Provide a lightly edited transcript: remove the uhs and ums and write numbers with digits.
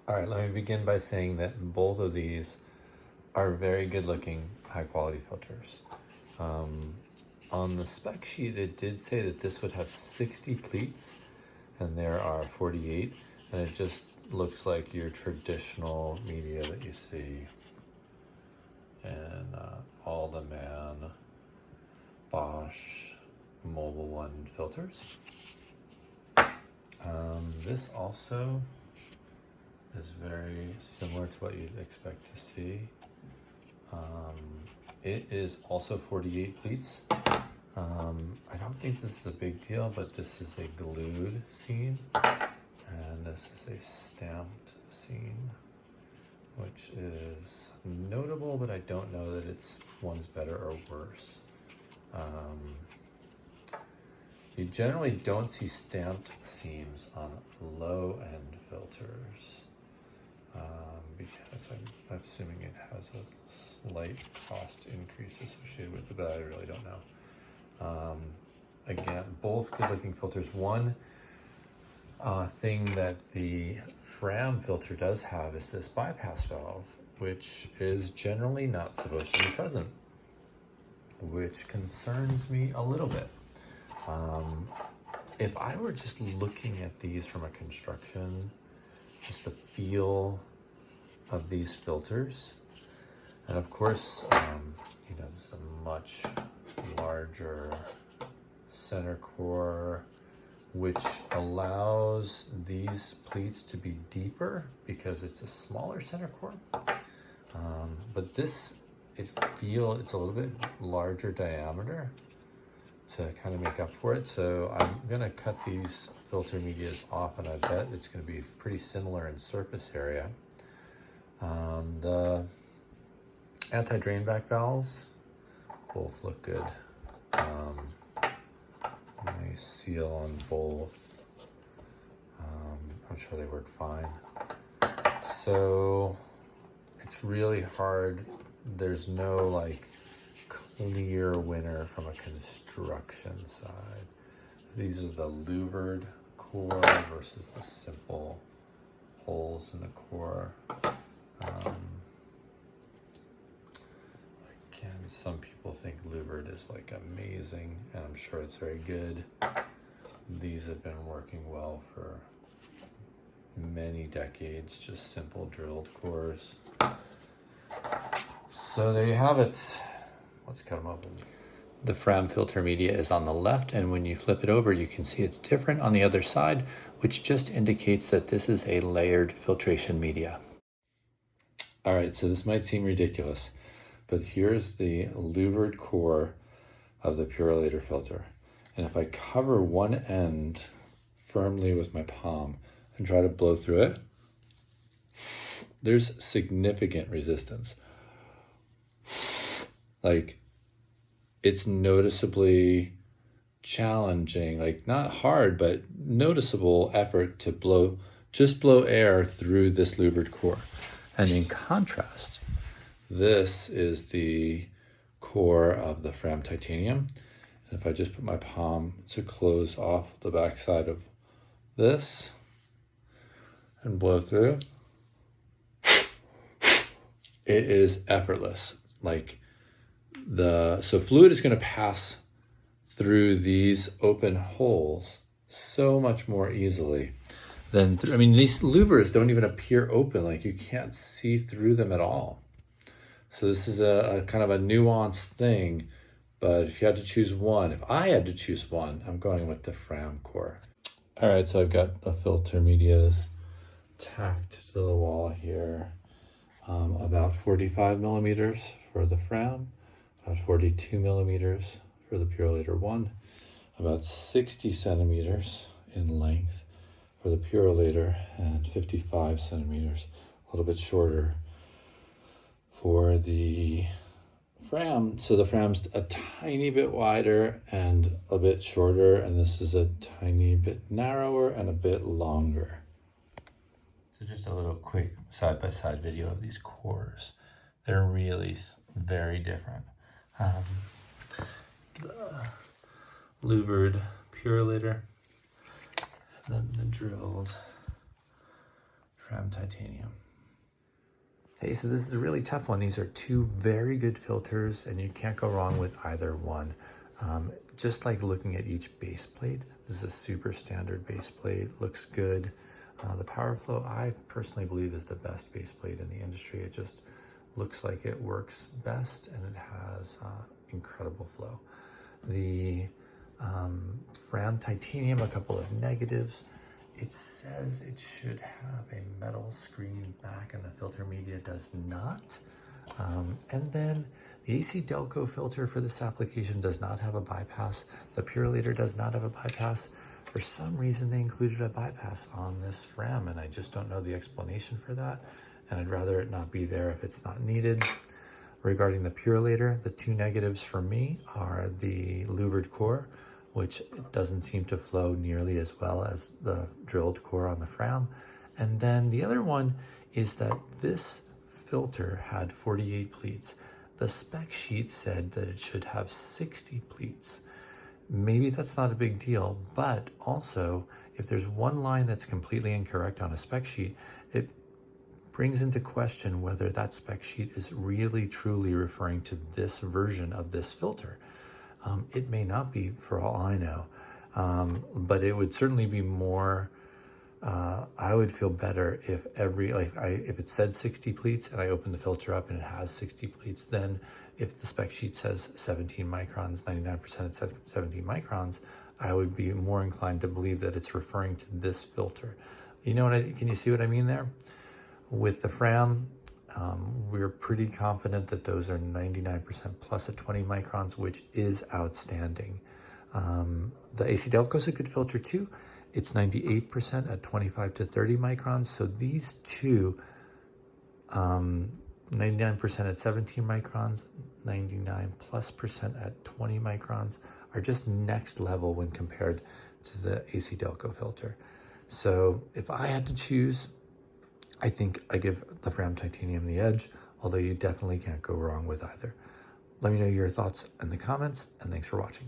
All right, let me begin by saying that both of these are very good looking, high quality filters. On the spec sheet, it did say that this would have 60 pleats and there are 48, and it just looks like your traditional media that you see in all the man Bosch Mobile One filters. This also is very similar to what you'd expect to see. It is also 48 pleats. I don't think this is a big deal, but this is a glued scene and this is a stamped scene, which is notable, but I don't know that one's better or worse. You generally don't see stamped seams on low-end filters because I'm assuming it has a slight cost increase associated with it, but I really don't know. Again, both good-looking filters. One thing that the Fram filter does have is this bypass valve, which is generally not supposed to be present, which concerns me a little bit. If I were just looking at these from a construction, just the feel of these filters, and of course, this is a much larger center core, which allows these pleats to be deeper because it's a smaller center core. But it's a little bit larger diameter to kind of make up for it. So I'm gonna cut these filter medias off, and I bet it's gonna be pretty similar in surface area. The anti-drain back valves both look good. Nice seal on both. I'm sure they work fine. So it's really hard. There's no like clear winner from a construction side. These are the louvered core versus the simple holes in the core. Again, some people think louvered is like amazing, and I'm sure it's very good. These have been working well for many decades, just simple drilled cores. So there you have it. Let's cut them open. The Fram filter media is on the left, and when you flip it over, you can see it's different on the other side, which just indicates that this is a layered filtration media. All right, so this might seem ridiculous, but here's the louvered core of the Purolator filter. And if I cover one end firmly with my palm and try to blow through it, there's significant resistance. Like, it's noticeably challenging, like not hard, but noticeable effort to blow air through this louvered core. And in contrast, this is the core of the Fram titanium. And if I just put my palm to close off the backside of this and blow through, it is effortless. Like so fluid is going to pass through these open holes so much more easily than these louvers don't even appear open, like you can't see through them at all. So this is a kind of a nuanced thing, but if I had to choose one, I'm going with the Fram core. All right, so I've got the filter medias tacked to the wall here. About 45 millimeters for the Fram, about 42 millimeters for the Purolator ONE, about 60 centimeters in length for the Purolator, and 55 centimeters, a little bit shorter for the Fram. So the Fram's a tiny bit wider and a bit shorter, and this is a tiny bit narrower and a bit longer. So just a little quick side-by-side video of these cores. They're really very different. The louvered Purolator, and then the drilled Fram Fram titanium. Hey, so this is a really tough one. These are two very good filters and you can't go wrong with either one. Just like looking at each base plate, this is a super standard base plate, looks good. The PowerFlow, I personally believe, is the best base plate in the industry. It just looks like it works best and it has incredible flow. The Fram titanium, a couple of negatives. It says it should have a metal screen back and the filter media does not. And then the AC Delco filter for this application does not have a bypass. The Purolator does not have a bypass. For some reason they included a bypass on this Fram and I just don't know the explanation for that. And I'd rather it not be there if it's not needed. Regarding the Purolator, the two negatives for me are the louvered core, which doesn't seem to flow nearly as well as the drilled core on the Fram. And then the other one is that this filter had 48 pleats. The spec sheet said that it should have 60 pleats. Maybe that's not a big deal, but also if there's one line that's completely incorrect on a spec sheet, it brings into question whether that spec sheet is really truly referring to this version of this filter. It may not be, for all I know, but it would certainly be more, I would feel better if if it said 60 pleats and I opened the filter up and it has 60 pleats, then if the spec sheet says 17 microns, 99% it says 17 microns, I would be more inclined to believe that it's referring to this filter. You know what can you see what I mean there? With the Fram, we're pretty confident that those are 99% plus at 20 microns, which is outstanding. The AC Delco is a good filter too. It's 98% at 25 to 30 microns. So these two, 99% at 17 microns, 99+% at 20 microns, are just next level when compared to the AC Delco filter. So if I had to choose, I think I give the Fram titanium the edge, although you definitely can't go wrong with either. Let me know your thoughts in the comments, and thanks for watching.